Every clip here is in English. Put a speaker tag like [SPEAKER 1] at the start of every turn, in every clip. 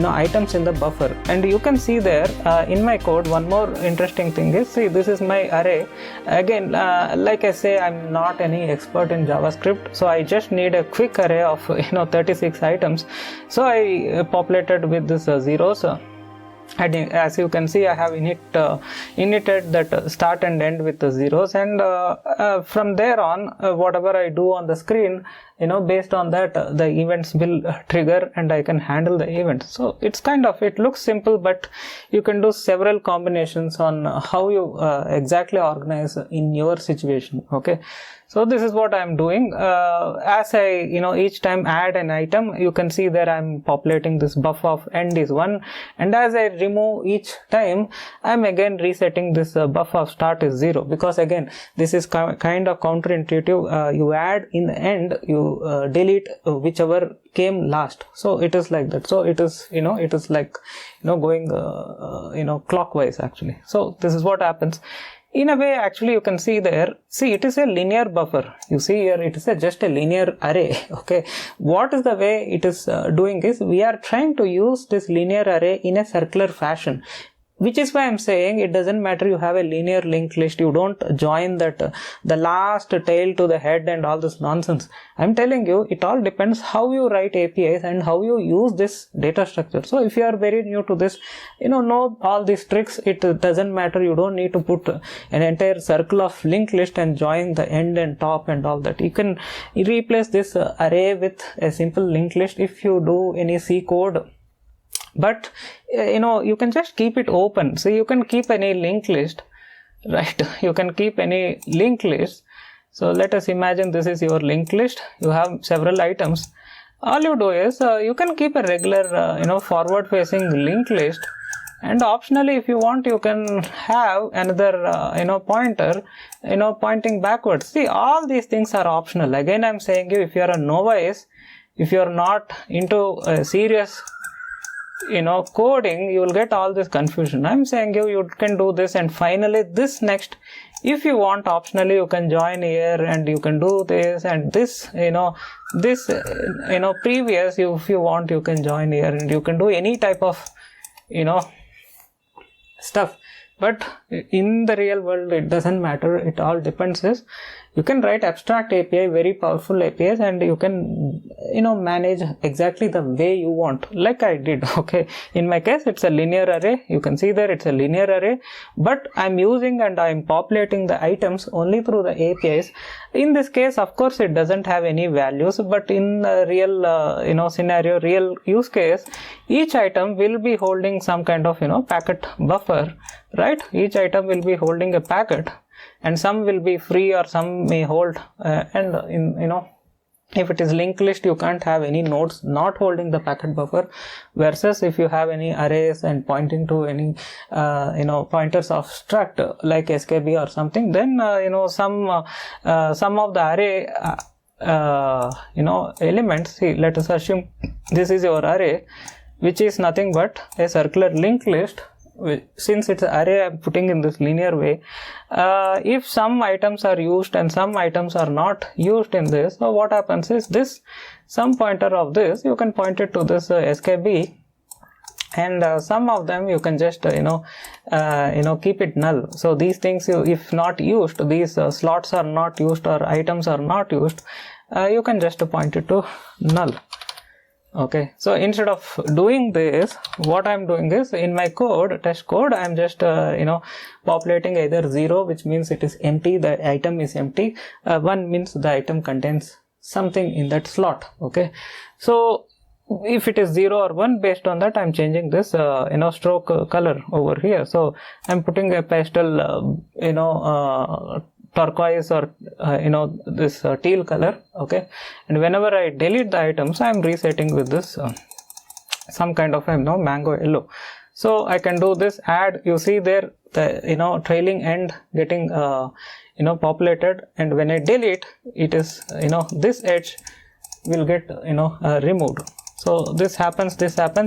[SPEAKER 1] items in the buffer. And you can see there in my code, one more interesting thing is, see, this is my array. Again, like I say, I'm not any expert in JavaScript, so I just need a quick array of 36 items. So I populated with this zeros. And as you can see, I have initted that start and end with the zeros, and from there on, whatever I do on the screen, based on that, the events will trigger and I can handle the event. So it's it looks simple, but you can do several combinations on how you exactly organize in your situation. Okay, so this is what I'm doing. As I each time add an item, you can see there I'm populating this buff of end is 1, and as I remove each time, I'm again resetting this buff of start is 0, because again this is kind of counterintuitive. You add in the end, you delete whichever came last, so it is like that. So it is it is like going clockwise actually. So this is what happens. In a way, actually, you can see there, see, it is a linear buffer. You see here, it is just a linear array. Okay, what is the way it is doing is, we are trying to use this linear array in a circular fashion, which is why I'm saying it doesn't matter you have a linear linked list, you don't join that the last tail to the head and all this nonsense. I'm telling you, it all depends how you write APIs and how you use this data structure. So if you are very new to this, know all these tricks, it doesn't matter, you don't need to put an entire circle of linked list and join the end and top and all that. You can replace this array with a simple linked list if you do any C code. But you can just keep it open. So you can keep any linked list, right? You can keep any linked list. So let us imagine this is your linked list. You have several items. All you do is you can keep a regular forward facing linked list, and optionally, if you want, you can have another pointer pointing backwards. See, all these things are optional. Again, I'm saying you, if you are a novice, if you are not into serious coding, you will get all this confusion. I'm saying you can do this, and finally this next, if you want, optionally you can join here and you can do this, and this previous, if you want, you can join here and you can do any type of stuff. But in the real world, it doesn't matter. It all depends is, you can write abstract API, very powerful APIs, and you can manage exactly the way you want, like I did. Okay, in my case, it's a linear array. You can see there it's a linear array, but I'm using and I'm populating the items only through the APIs. In this case, of course, it doesn't have any values, but in a real scenario, real use case, each item will be holding some kind of packet buffer, right? Each item will be holding a packet, and some will be free or some may hold if it is linked list, you can't have any nodes not holding the packet buffer, versus if you have any arrays and pointing to any pointers of struct like skb or something, then some of the array elements. See, let us assume this is your array, which is nothing but a circular linked list. Since it's an array, I'm putting in this linear way. If some items are used and some items are not used in this, so what happens is, this some pointer of this, you can point it to this skb, and some of them you can just keep it null. So these things, if not used, these slots are not used or items are not used, you can just point it to null. Okay, so instead of doing this, what I'm doing is, in my code, test code, I'm just populating either 0, which means it is empty, the item is empty, 1 means the item contains something in that slot. Okay, so if it is 0 or 1, based on that, I'm changing this stroke color over here. So I'm putting a pastel turquoise or this teal color. Okay, and whenever I delete the items, I'm resetting with this some kind of mango yellow. So I can do this add. You see there the trailing end getting populated, and when I delete, it is this edge will get removed. So this happens,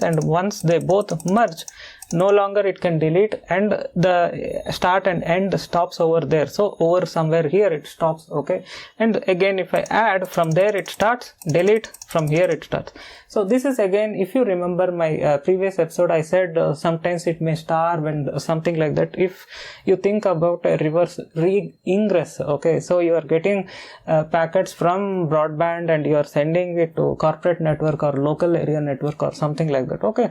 [SPEAKER 1] and once they both merge, no longer it can delete, and the start and end stops over there. So over somewhere here it stops. Okay, and again if I add, from there it starts, delete, from here it starts. So this is again, if you remember my previous episode, I said sometimes it may starve and something like that. If you think about a reverse ingress, okay, so you are getting packets from broadband and you are sending it to corporate network or local area network or something like that. Okay,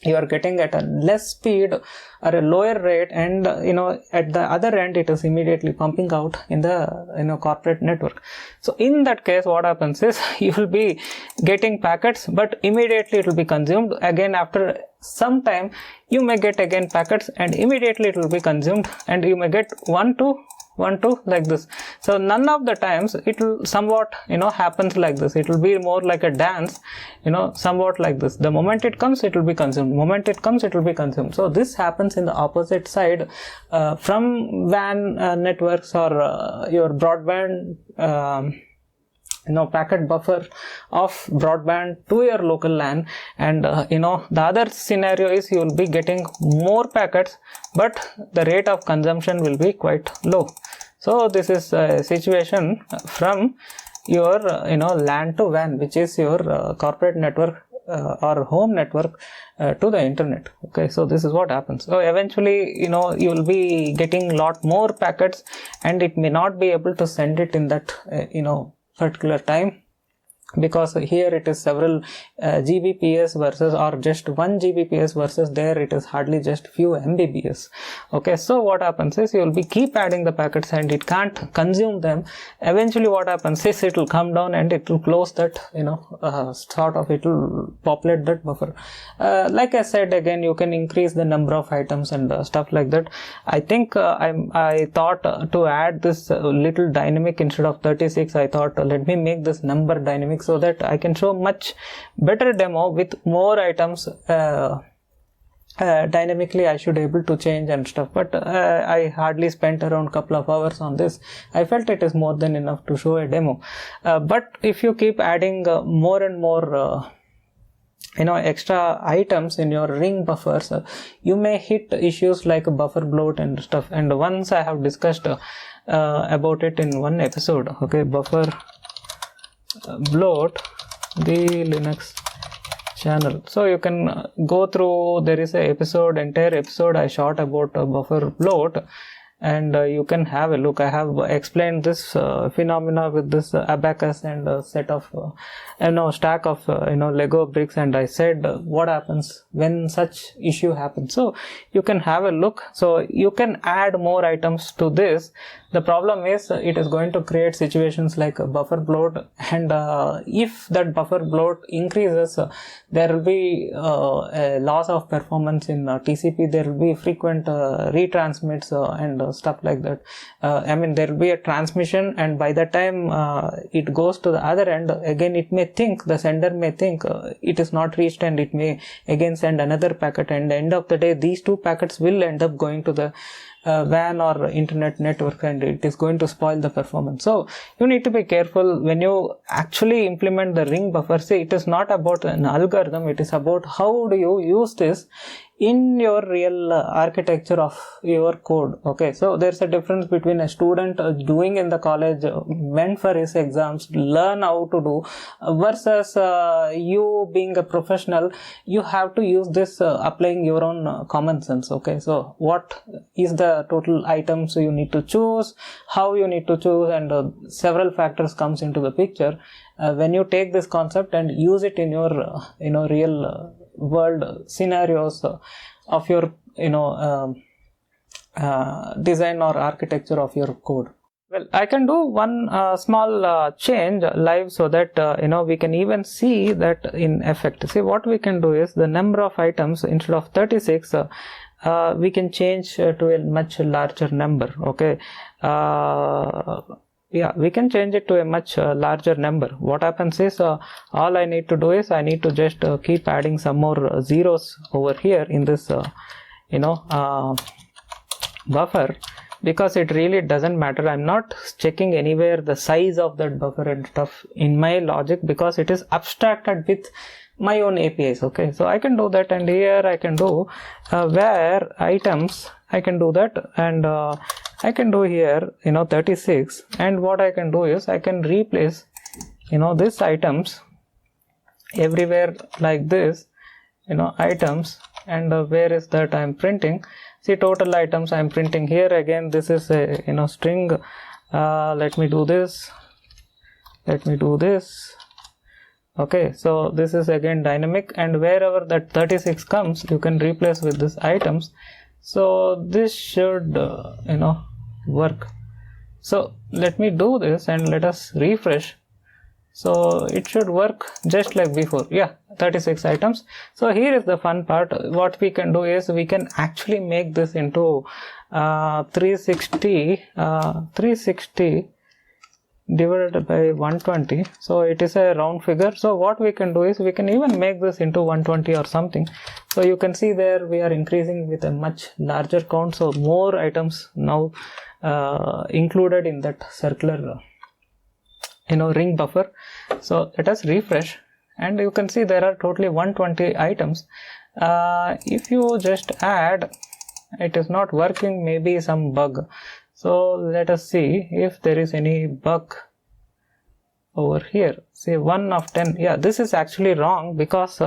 [SPEAKER 1] you are getting at a less speed or a lower rate, and at the other end it is immediately pumping out in the corporate network. So in that case, what happens is you will be getting packets, but immediately it will be consumed. Again, after some time you may get again packets and immediately it will be consumed, and you may get 1 2 like this. So none of the times it will somewhat happens like this. It will be more like a dance, somewhat like this. The moment it comes, it will be consumed. Moment it comes, it will be consumed. So this happens in the opposite side from WAN networks or your broadband packet buffer of broadband to your local LAN. And the other scenario is you will be getting more packets, but the rate of consumption will be quite low. So this is a situation from your LAN to WAN, which is your corporate network or home network to the internet. Okay, so this is what happens. So eventually you will be getting lot more packets, and it may not be able to send it in that particular time, because here it is several Gbps versus, or just 1 Gbps versus there it is hardly just few Mbps. Okay, so what happens is you will be keep adding the packets and it can't consume them. Eventually what happens is it will come down and it will close that sort of, it will populate that buffer. Like I said, again you can increase the number of items and stuff like that. I think I thought to add this little dynamic instead of 36. I thought let me make this number dynamic so that I can show much better demo with more items dynamically. I should able to change and stuff, but I hardly spent around couple of hours on this. I felt it is more than enough to show a demo. But if you keep adding more and more extra items in your ring buffers, you may hit issues like buffer bloat and stuff. And once I have discussed about it in one episode. Okay, buffer bloat, the Linux channel. So you can go through, there is a entire episode I shot about buffer bloat, and you can have a look. I have explained this phenomena with this abacus and a set of stack of Lego bricks, and I said what happens when such issue happens. So you can have a look. So you can add more items to this. The problem is it is going to create situations like buffer bloat, and if that buffer bloat increases, there will be a loss of performance in TCP. There will be frequent retransmits and stuff like that. There will be a transmission, and by the time it goes to the other end, again the sender may think it is not reached, and it may again send another packet, and at the end of the day these two packets will end up going to the WAN or internet network, and it is going to spoil the performance. So you need to be careful when you actually implement the ring buffer. See, it is not about an algorithm, it is about how do you use this in your real architecture of your code. Okay, so there's a difference between a student doing in the college meant for his exams, learn how to do, versus you being a professional. You have to use this applying your own common sense. Okay, so what is the total items you need to choose, how you need to choose, and several factors comes into the picture when you take this concept and use it in your real world scenarios of your design or architecture of your code. Well, I can do one small change live so that we can even see that in effect. See, what we can do is the number of items, instead of 36 we can change to a much larger number. Okay, yeah, we can change it to a much larger number. What happens is all I need to do is I need to just keep adding some more zeros over here in this buffer, because it really doesn't matter. I'm not checking anywhere the size of that buffer and stuff in my logic, because it is abstracted with my own APIs. Okay, so I can do that, and here I can do where items, I can do that, and I can do here 36, and what I can do is I can replace these items everywhere like this, items, and where is that I'm printing. See, total items I'm printing here. Again, this is a string. Let me do this, okay. So this is again dynamic, and wherever that 36 comes, you can replace with this items. So this should work. So let me do this and let us refresh. So it should work just like before. Yeah, 36 items. So here is the fun part. What we can do is we can actually make this into 360 divided by 120. So it is a round figure. So what we can do is we can even make this into 120 or something. So you can see there we are increasing with a much larger count. So more items now included in that circular ring buffer. So let us refresh, and you can see there are totally 120 items. If you just add, it is not working, maybe some bug. So let us see if there is any bug over here. Say 1 of 10. Yeah, this is actually wrong, because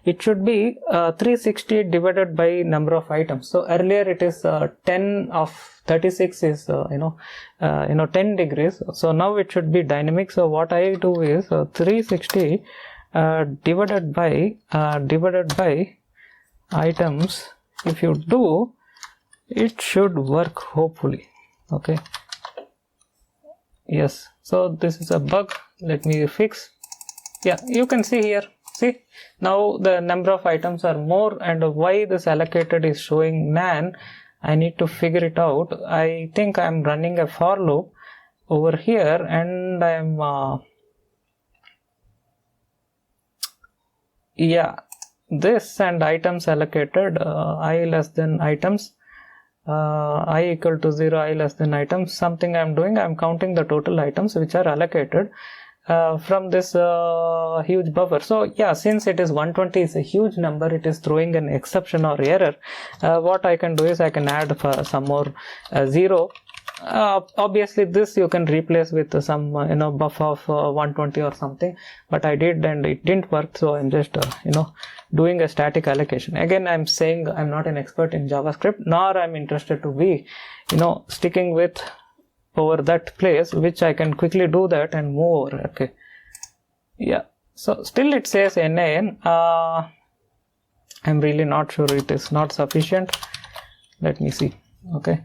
[SPEAKER 1] it should be 360 divided by number of items. So earlier it is 10 of 36 is 10 degrees. So now it should be dynamic. So what I do is 360 divided by items. If you do, it should work, hopefully. Okay, yes. So this is a bug. Let me fix. Yeah, you can see here. See, now the number of items are more, and why this allocated is showing nan, I need to figure it out. I think I'm running a for loop over here, and I'm yeah, this and items allocated, I less than items, I equal to 0, I less than items. Something I'm doing, I'm counting the total items which are allocated from this huge buffer. So yeah, since it is 120 is a huge number, it is throwing an exception or error. What I can do is I can add some more 0. Obviously this you can replace with some buff of 120 or something, but I did and it didn't work. So I'm just doing a static allocation. Again, I'm saying I'm not an expert in JavaScript, nor I'm interested to be sticking with over that place, which I can quickly do that and move over. Okay, yeah. So still it says NaN. I'm really not sure, it is not sufficient. Let me see. Okay,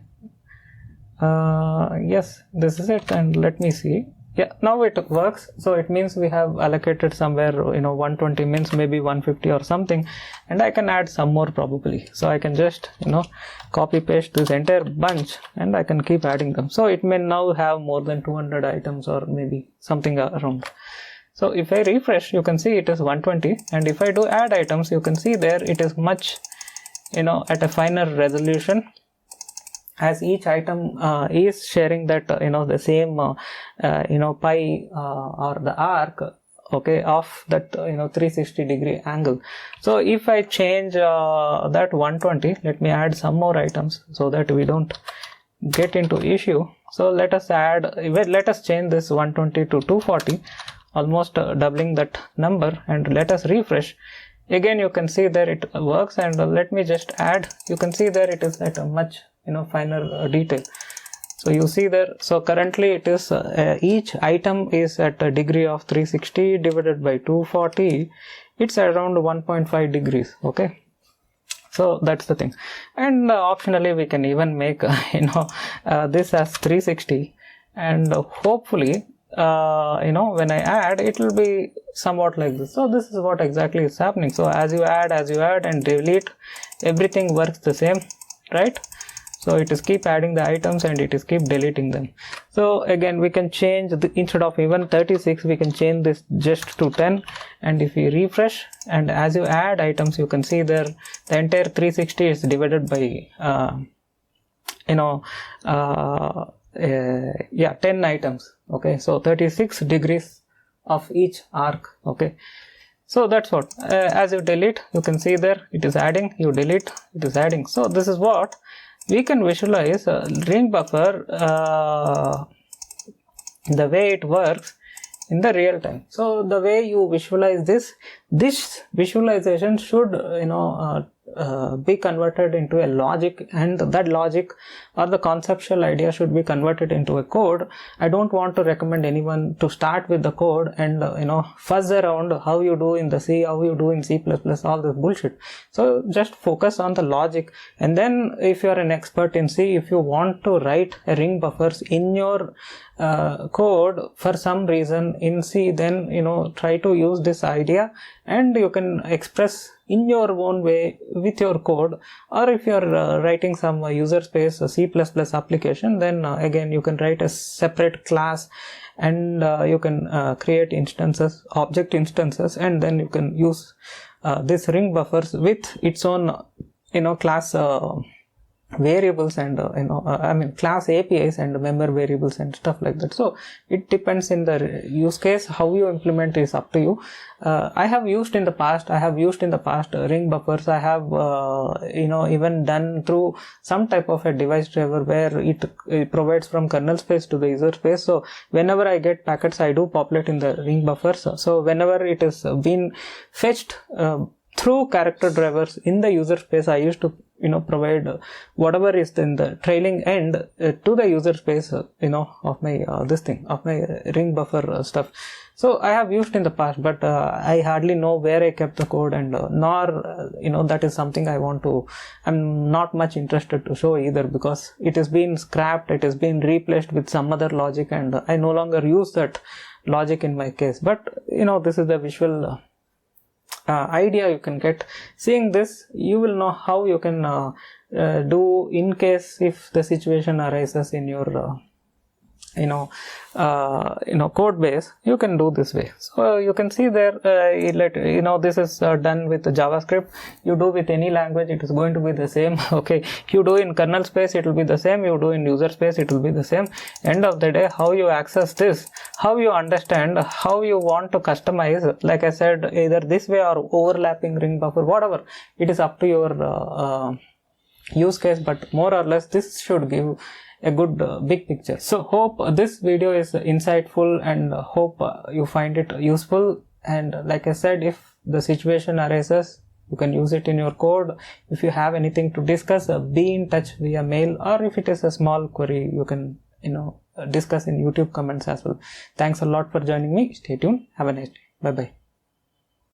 [SPEAKER 1] yes, this is it, and let me see. Yeah, now it works. So it means we have allocated somewhere 120 means maybe 150 or something, and I can add some more probably. So I can just copy paste this entire bunch, and I can keep adding them. So it may now have more than 200 items or maybe something around. So if I refresh, you can see it is 120, and if I do add items, you can see there it is much at a finer resolution, as each item is sharing that the same pi or the arc, okay, of that 360 degree angle. So if I change that 120, let me add some more items so that we don't get into issue. So let us change this 120 to 240, almost doubling that number, and let us refresh. Again, you can see there it works, and let me just add. You can see there it is at a much finer detail. So you see there, so currently it is each item is at a degree of 360 divided by 240. It's around 1.5 degrees. Okay, so that's the thing. And optionally we can even make this as 360, and hopefully when I add, it will be somewhat like this. So this is what exactly is happening. So as you add and delete, everything works the same, right? So it is keep adding the items and it is keep deleting them. So again, we can change instead of even 36, we can change this just to 10. And if we refresh, and as you add items, you can see there the entire 360 is divided by 10 items. Okay, so 36 degrees of each arc. Okay, so that's what, as you delete, you can see there it is adding, you delete, it is adding. So this is what we can visualize ring buffer, the way it works in the real time. So the way you visualize this visualization should be converted into a logic, and that logic or the conceptual idea should be converted into a code. I don't want to recommend anyone to start with the code and fuzz around how you do in the C, how you do in C++, all this bullshit. So just focus on the logic, and then if you are an expert in C, if you want to write a ring buffers in your code for some reason in C, then try to use this idea and you can express in your own way with your code. Or if you are writing some user space C++ application, then again you can write a separate class and you can create instances, object instances, and then you can use this ring buffers with its own class variables and class APIs and member variables and stuff like that. So it depends in the use case. How you implement is up to you. I have used in the past ring buffers. I have even done through some type of a device driver where it provides from kernel space to the user space. So whenever I get packets, I do populate in the ring buffers. So whenever it is been fetched through character drivers in the user space, I used to provide whatever is in the trailing end to the user space of my of my ring buffer stuff. So I have used in the past, but I hardly know where I kept the code, and nor that is something I'm not much interested to show either, because it has been scrapped, it has been replaced with some other logic, and I no longer use that logic in my case. But this is the visual idea you can get. Seeing this, you will know how you can do in case if the situation arises in your code base. You can do this way. So you can see there, this is done with JavaScript. You do with any language, it is going to be the same. Okay, you do in kernel space, it will be the same. You do in user space, it will be the same. End of the day, how you access this, how you understand, how you want to customize, like I said, either this way or overlapping ring buffer, whatever, it is up to your use case, but more or less this should give a good big picture. So hope this video is insightful, and hope you find it useful. And like I said, if the situation arises, you can use it in your code. If you have anything to discuss, be in touch via mail, or if it is a small query, you can discuss in YouTube comments as well. Thanks a lot for joining me. Stay tuned. Have a nice day. Bye bye.